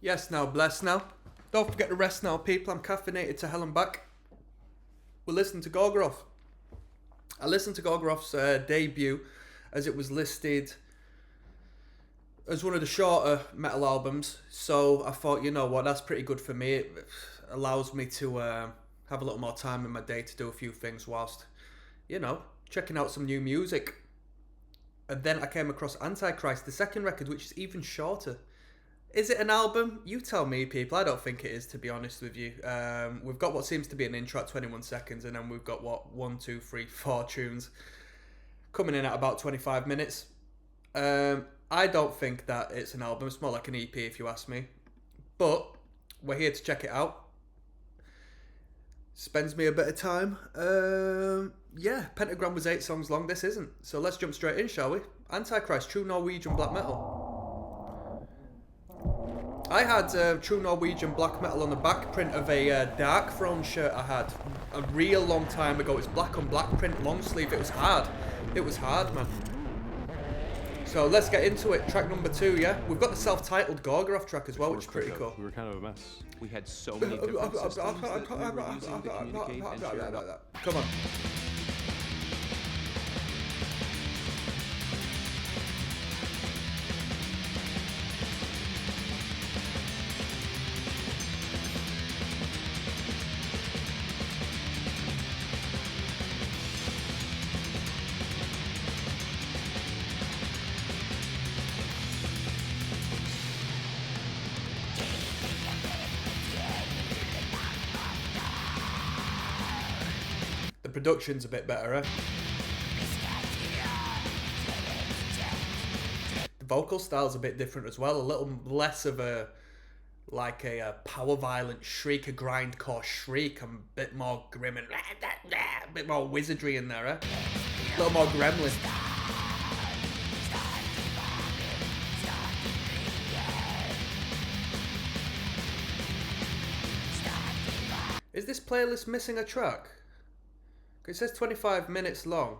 Yes, now, bless now. Don't forget to rest now, people. I'm caffeinated to hell and back. We're listening to Gorgoroth. I listened to Gorgoroth's debut as it was listed as one of the shorter metal albums. So I thought, you know what, that's pretty good for me. It allows me to have a little more time in my day to do a few things whilst, checking out some new music. And then I came across Antichrist, the second record, which is even shorter. Is it an album? You tell me, people. I don't think it is, to be honest with you. We've got what seems to be an intro at 21 seconds, and then we've got, 4 tunes coming in at about 25 minutes. I don't think that it's an album. It's more like an EP, if you ask me. But we're here to check it out. Spends me a bit of time. Pentagram was 8 songs long. This isn't. So let's jump straight in, shall we? Antichrist, true Norwegian black metal. I had true Norwegian black metal on the back print of a Dark Throne shirt I had a real long time ago. It's black on black print, long sleeve. It was hard. It was hard, man. So let's get into it. Track number 2, yeah? We've got the self-titled Gorgoroth track as well, which is pretty cool. We were kind of a mess. We had so many different systems that we were using to communicate and share. Come on. The production's a bit better, eh? The vocal style's a bit different as well. A little less of a power violent shriek, a grindcore shriek, and a bit more grim and a bit more wizardry in there, eh? A little more gremlin. Is this playlist missing a track? It says 25 minutes long.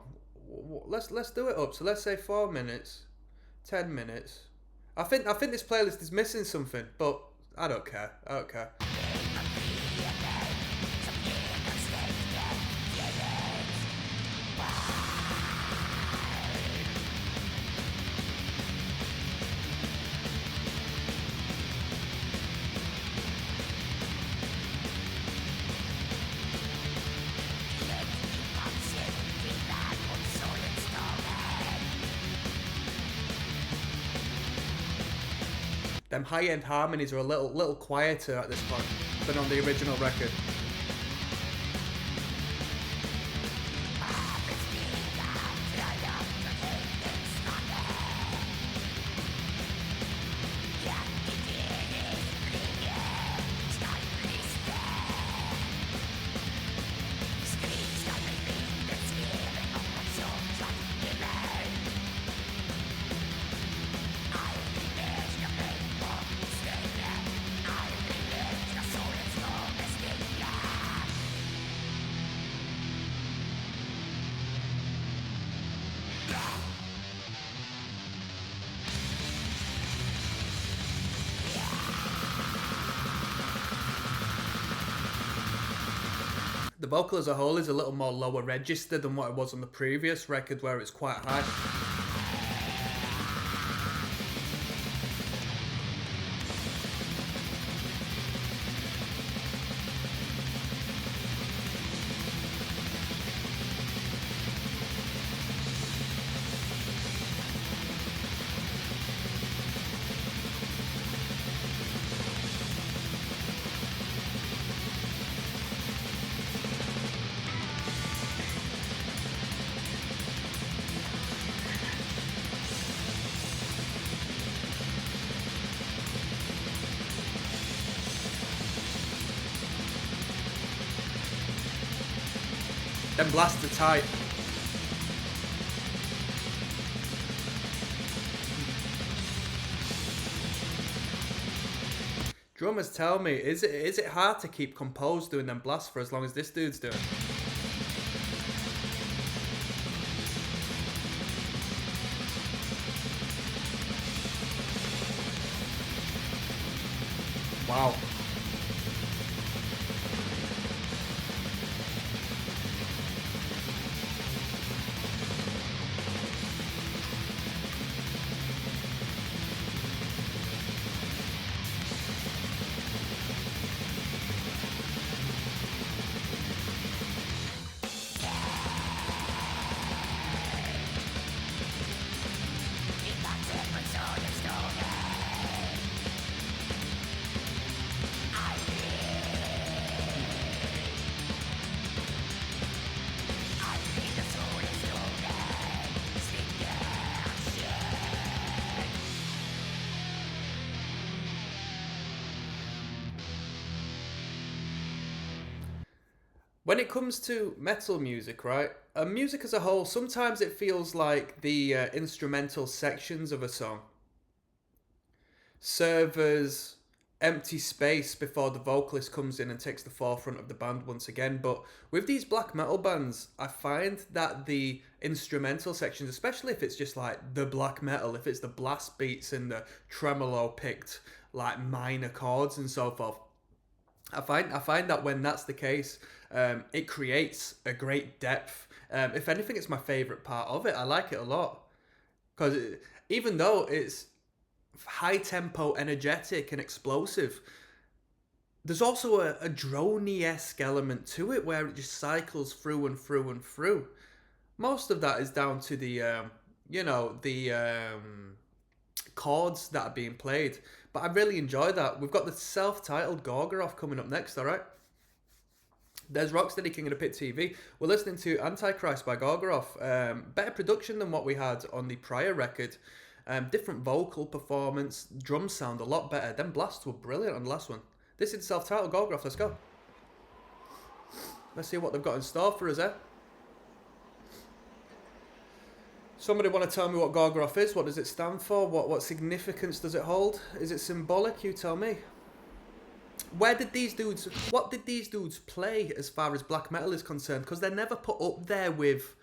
Let's do it up. So let's say 4 minutes, 10 minutes. I think this playlist is missing something, but I don't care. Them high-end harmonies are a little quieter at this point than on the original record. The vocal as a whole is a little more lower register than what it was on the previous record where it's quite high. Them blasts are tight. Drummers tell me, is it hard to keep composed doing them blasts for as long as this dude's doing? Wow. When it comes to metal music, right? Music as a whole, sometimes it feels like the instrumental sections of a song serve as empty space before the vocalist comes in and takes the forefront of the band once again. But with these black metal bands, I find that the instrumental sections, especially if it's just like the black metal, if it's the blast beats and the tremolo picked like minor chords and so forth, I find that when that's the case, it creates a great depth. If anything, it's my favorite part of it. I like it a lot because even though it's high tempo, energetic, and explosive, there's also a droney-esque element to it where it just cycles through and through and through. Most of that is down to the chords that are being played. But I really enjoy that. We've got the self-titled Gorgoroth coming up next, alright? There's Rocksteady, King of the Pit TV. We're listening to Antichrist by Gorgoroth. Better production than what we had on the prior record. Different vocal performance. Drums sound a lot better. Them blasts were brilliant on the last one. This is self-titled Gorgoroth. Let's go. Let's see what they've got in store for us, eh? Somebody want to tell me what Gorgoroth is? What does it stand for? What significance does it hold? Is it symbolic? You tell me. What did these dudes play as far as black metal is concerned? Because they're never put up there with,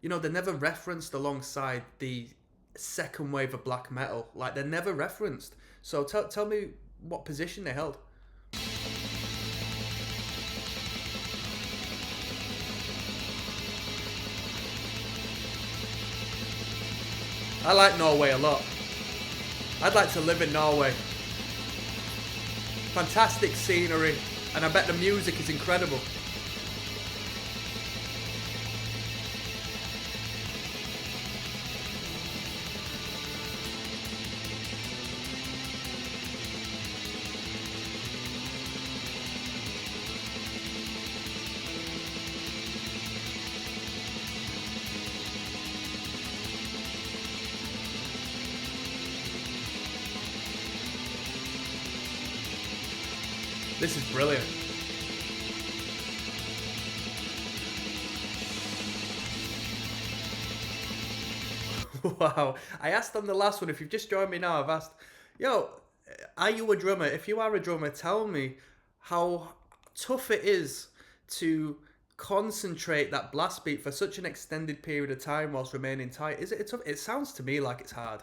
they're never referenced alongside the second wave of black metal. Like, they're never referenced. So tell me what position they held. I like Norway a lot. I'd like to live in Norway. Fantastic scenery, and I bet the music is incredible. This is brilliant. Wow. I asked on the last one, if you've just joined me now, I've asked, yo, are you a drummer? If you are a drummer, tell me how tough it is to concentrate that blast beat for such an extended period of time whilst remaining tight. Is it tough? It sounds to me like it's hard.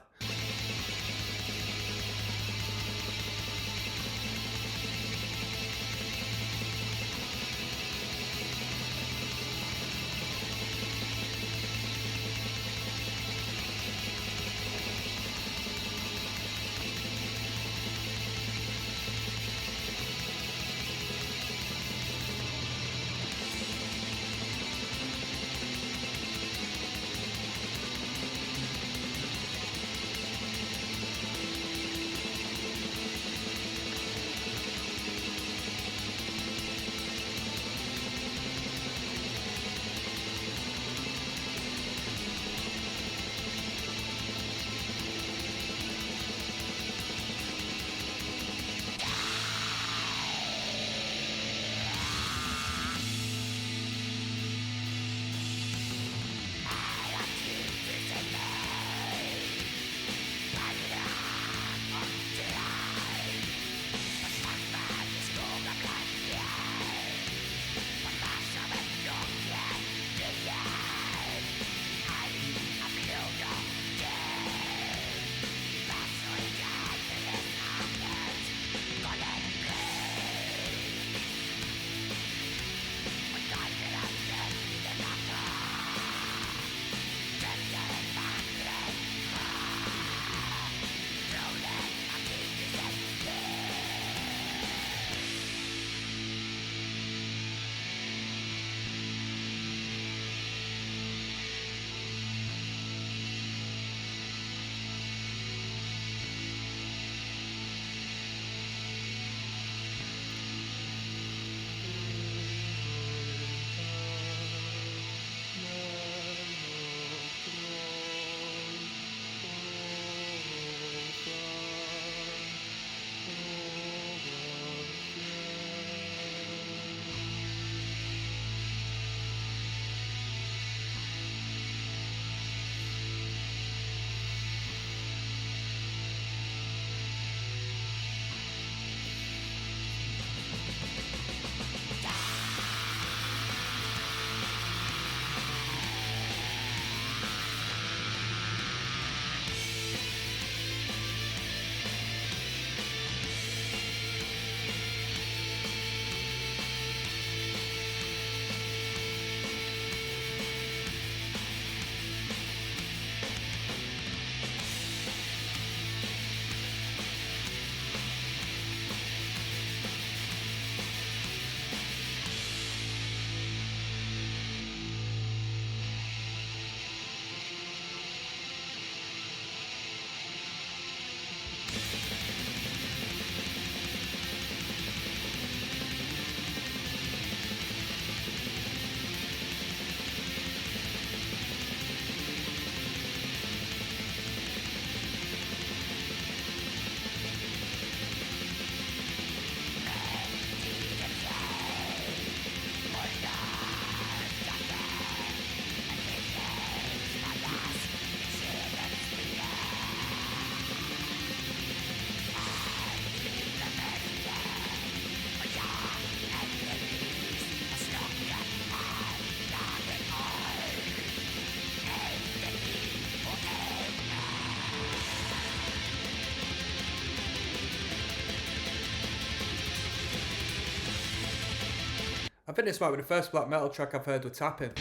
think this might be the first black metal track I've heard with tapping.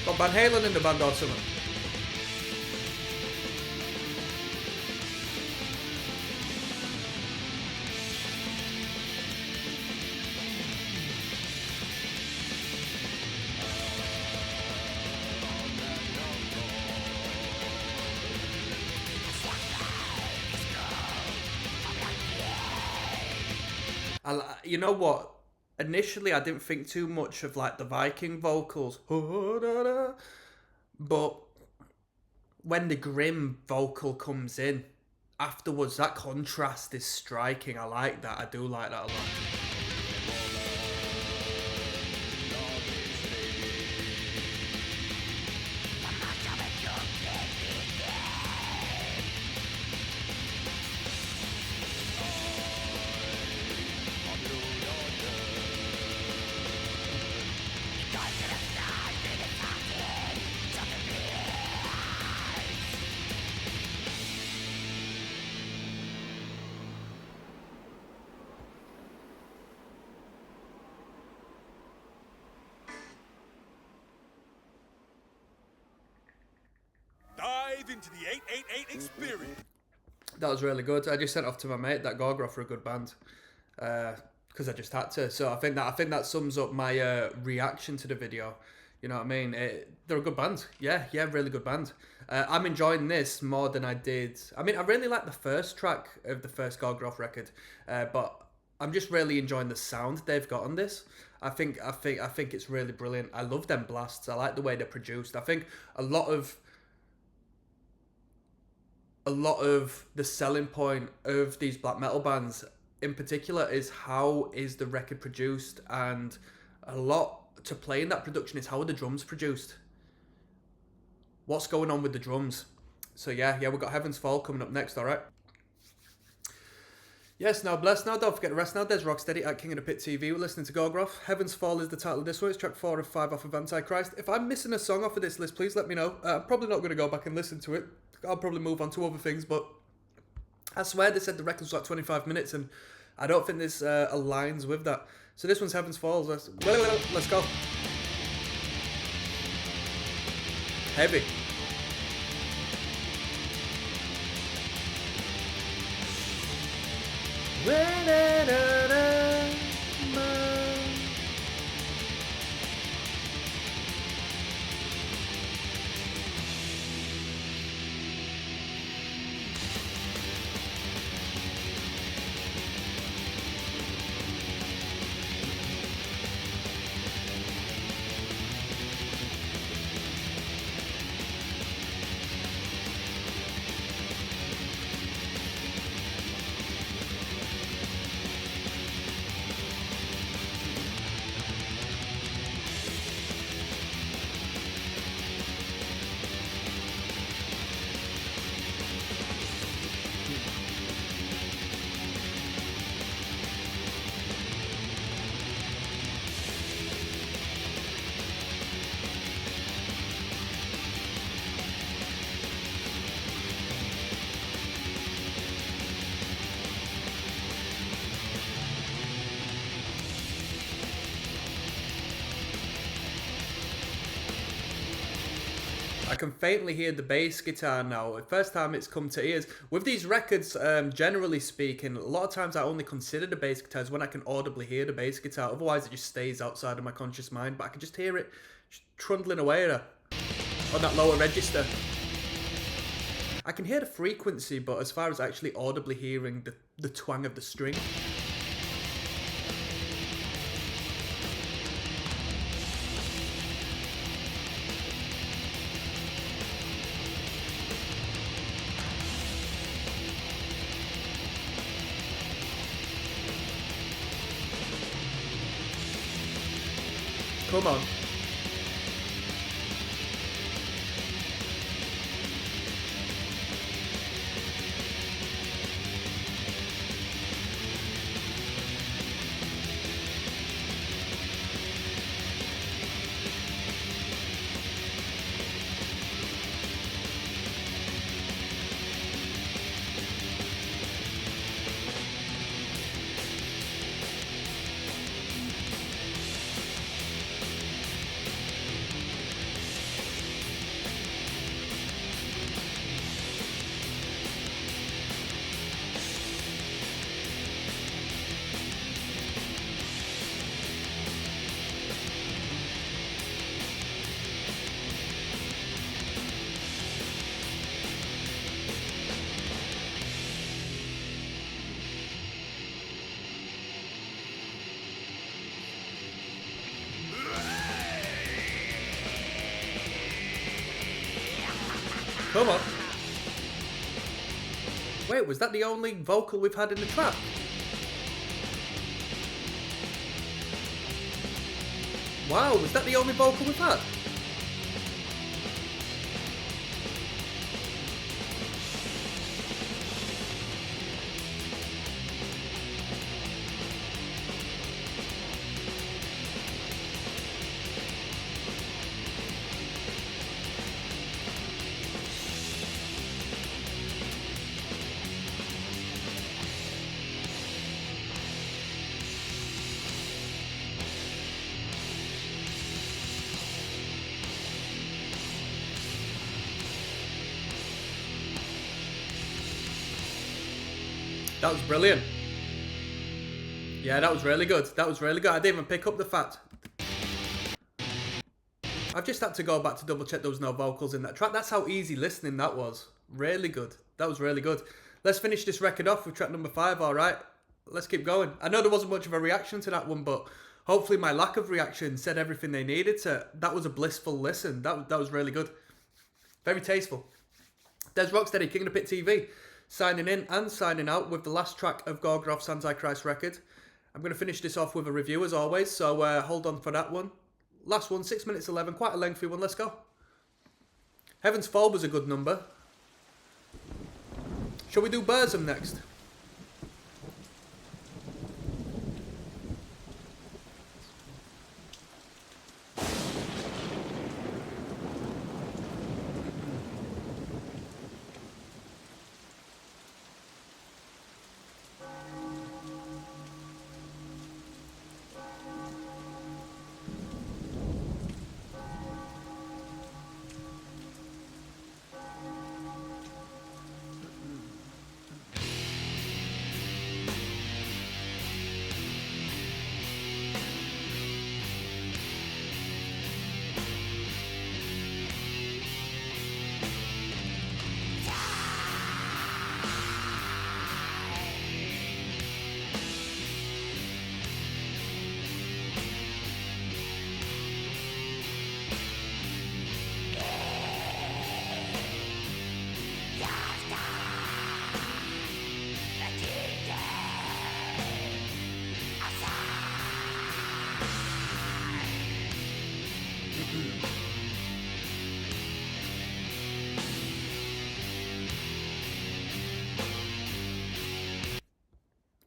Got Van Halen in the band or something. You know what? Initially, I didn't think too much of like the Viking vocals, but when the grim vocal comes in afterwards, that contrast is striking. I like that. I do like that a lot. Dive into the 888 experience. That was really good. I just sent off to my mate that Gorgoroth are a good band because I just had to. So I think that sums up my reaction to the video. You know what I mean? They're a good band. Yeah, really good band. I'm enjoying this more than I did. I mean, I really like the first track of the first Gorgoroth record, but I'm just really enjoying the sound they've got on this. I think it's really brilliant. I love them blasts. I like the way they're produced. I think a lot of the selling point of these black metal bands in particular is how is the record produced, and a lot to play in that production is how are the drums produced. What's going on with the drums? So yeah, we've got Heaven's Fall coming up next, alright? Yes, now bless now, don't forget the rest now. There's Rocksteady at King of the Pit TV. We're listening to Gorgoroth. Heaven's Fall is the title of this one. It's track 4 of 5 off of Antichrist. If I'm missing a song off of this list, please let me know. I'm probably not going to go back and listen to it. I'll probably move on to other things, but I swear they said the record was like 25 minutes, and I don't think this aligns with that. So this one's Heaven's Fall. Let's go. Heavy. I can faintly hear the bass guitar now. The first time it's come to ears. With these records, generally speaking, a lot of times I only consider the bass guitars when I can audibly hear the bass guitar. Otherwise, it just stays outside of my conscious mind. But I can just hear it just trundling away there on that lower register. I can hear the frequency, but as far as actually audibly hearing the twang of the string. Come on. Come on. Wait, was that the only vocal we've had in the track? Wow, was that the only vocal we've had? That was brilliant. Yeah, that was really good. That was really good. I didn't even pick up the fact. I've just had to go back to double check there was no vocals in that track. That's how easy listening that was. Really good. That was really good. Let's finish this record off with track number 5, alright? Let's keep going. I know there wasn't much of a reaction to that one, but hopefully my lack of reaction said everything they needed to. That was a blissful listen. That was really good. Very tasteful. dezrocksteady, King of the Pit TV. Signing in and signing out with the last track of Gorgoroth's Antichrist record. I'm going to finish this off with a review as always, so hold on for that one. Last one, 6 minutes 11, quite a lengthy one, let's go. Heaven's Fall was a good number. Shall we do Burzum next?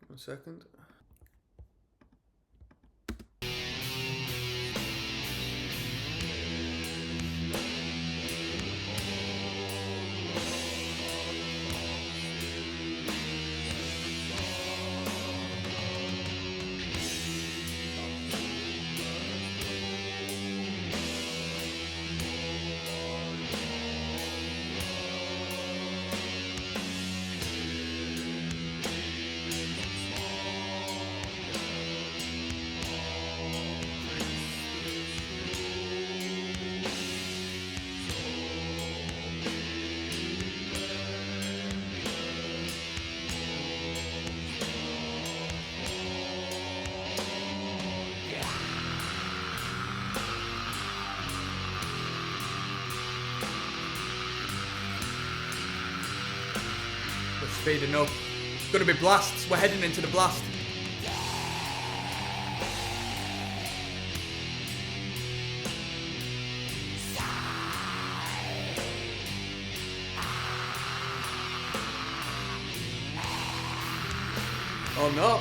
One second. Speeding up. It's gonna be blasts. We're heading into the blast. Oh no.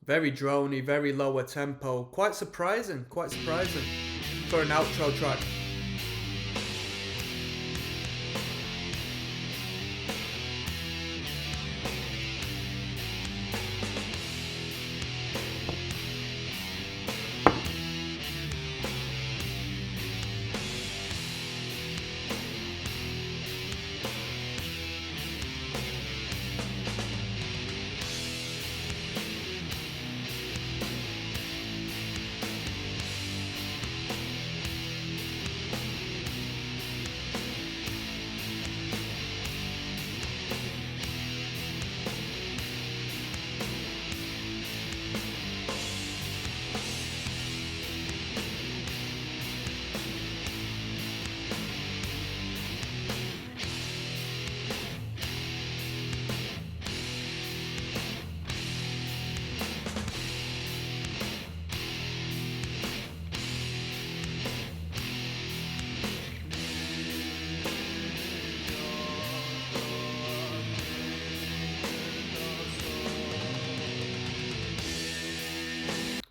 Very droney, very lower tempo. Quite surprising for an outro track.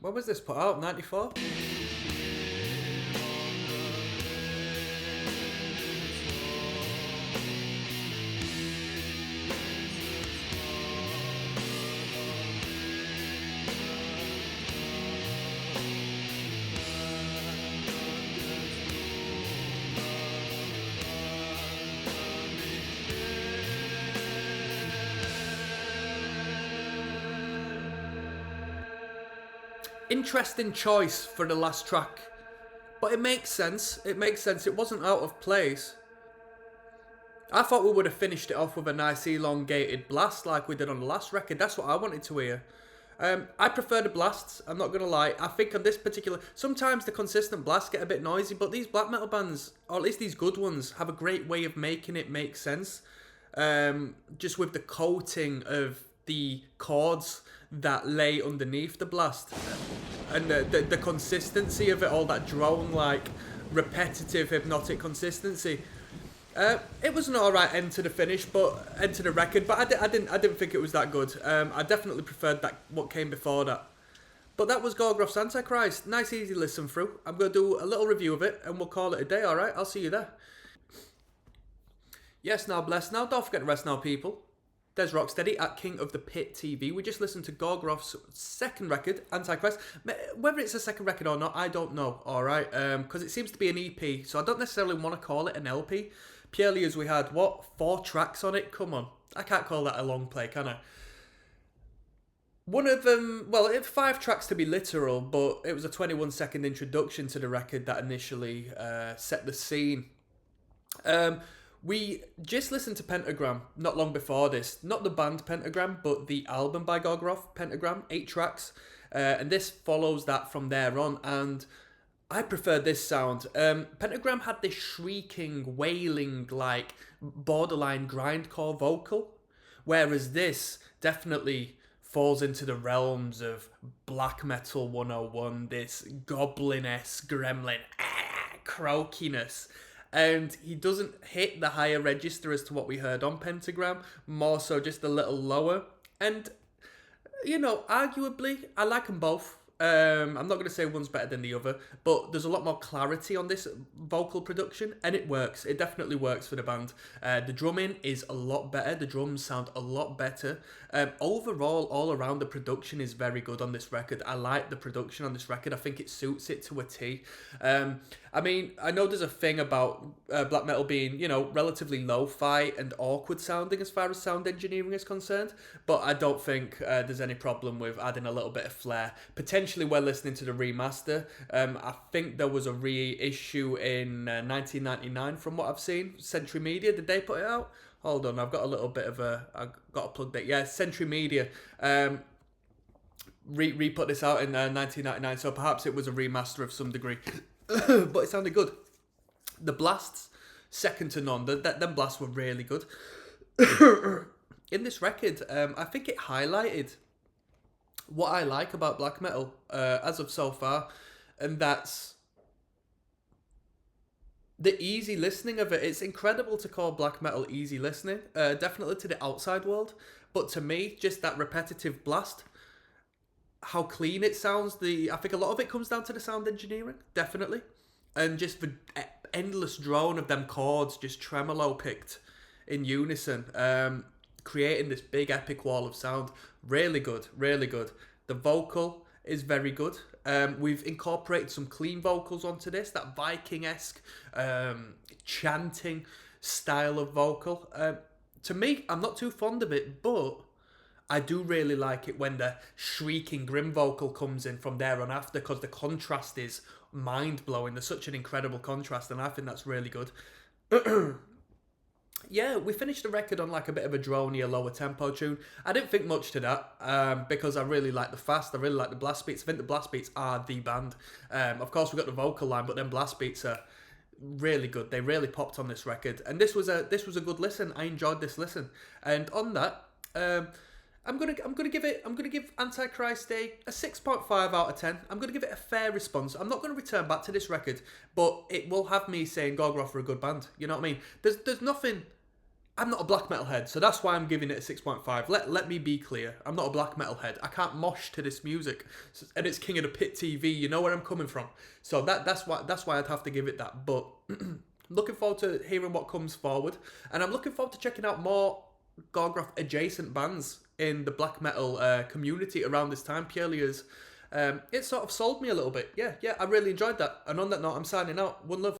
When was this put out? 94? Interesting choice for the last track, but it makes sense. It wasn't out of place. I thought we would have finished it off with a nice elongated blast like we did on the last record. That's what I wanted to hear. I prefer the blasts, I'm not going to lie. I think on this particular... Sometimes the consistent blasts get a bit noisy, but these black metal bands, or at least these good ones, have a great way of making it make sense. Just with the coating of the chords that lay underneath the blast. And the consistency of it all, that drone-like, repetitive, hypnotic consistency. It was an alright end to the record, but I didn't think it was that good. I definitely preferred what came before that. But that was Gorgoroth's Antichrist. Nice easy listen through. I'm going to do a little review of it and we'll call it a day, alright? I'll see you there. Yes, now bless now. Don't forget to rest now, people. dezrocksteady at King of the Pit TV. We just listened to Gorgoroth's second record, Antichrist. Whether it's a second record or not, I don't know, alright? Because it seems to be an EP, so I don't necessarily want to call it an LP. Purely as we had, 4 tracks on it? Come on. I can't call that a long play, can I? One of them, well, 5 tracks to be literal, but it was a 21-second introduction to the record that initially set the scene. We just listened to Pentagram not long before this. Not the band Pentagram, but the album by Gorgoroth, Pentagram, 8 tracks. And this follows that from there on, and I prefer this sound. Pentagram had this shrieking, wailing, like, borderline grindcore vocal, whereas this definitely falls into the realms of black metal 101, this goblin-esque gremlin croakiness. And he doesn't hit the higher register as to what we heard on Pentagram, more so just a little lower. And, you know, arguably, I like them both. I'm not going to say one's better than the other, but there's a lot more clarity on this vocal production, and it works. It definitely works for the band. The drumming is a lot better. The drums sound a lot better. Overall, all around, the production is very good on this record. I like the production on this record. I think it suits it to a T. I mean, I know there's a thing about black metal being, you know, relatively lo-fi and awkward sounding as far as sound engineering is concerned, but I don't think there's any problem with adding a little bit of flair. Potentially when listening to the remaster, I think there was a reissue in 1999 from what I've seen. Century Media, did they put it out? Hold on, I've got a little bit of I've got to plug that. Yeah, Century Media re-put this out in 1999, so perhaps it was a remaster of some degree. But it sounded good. The blasts, second to none. Them blasts were really good. In this record, I think it highlighted what I like about black metal as of so far, and that's the easy listening of it. It's incredible to call black metal easy listening, definitely to the outside world, but to me, just that repetitive blast, how clean it sounds. I think a lot of it comes down to the sound engineering, definitely, and just the endless drone of them chords just tremolo picked in unison, creating this big epic wall of sound. Really good, really good. The vocal is very good. We've incorporated some clean vocals onto this, that Viking-esque chanting style of vocal. To me, I'm not too fond of it, but I do really like it when the shrieking grim vocal comes in from there on after, because the contrast is mind-blowing. There's such an incredible contrast, and I think that's really good. Yeah, we finished the record on like a bit of a dronier, lower tempo tune. I didn't think much to that because I really like the fast, I really like the blast beats. I think the blast beats are the band. Of course, we got the vocal line, but then blast beats are really good. They really popped on this record, and this was a good listen. I enjoyed this listen, and on that, I'm gonna give Antichrist a 6.5 out of 10. I'm gonna give it a fair response. I'm not gonna return back to this record, but it will have me saying Gorgoroth are a good band. You know what I mean? There's nothing. I'm not a black metal head, so that's why I'm giving it a 6.5. Let me be clear. I'm not a black metal head. I can't mosh to this music, and it's King of the Pit TV. You know where I'm coming from. So that's why I'd have to give it that. But looking forward to hearing what comes forward, and I'm looking forward to checking out more Gorgoroth adjacent bands in the black metal community around this time, purely as it sort of sold me a little bit. Yeah, I really enjoyed that. And on that note, I'm signing out. One love.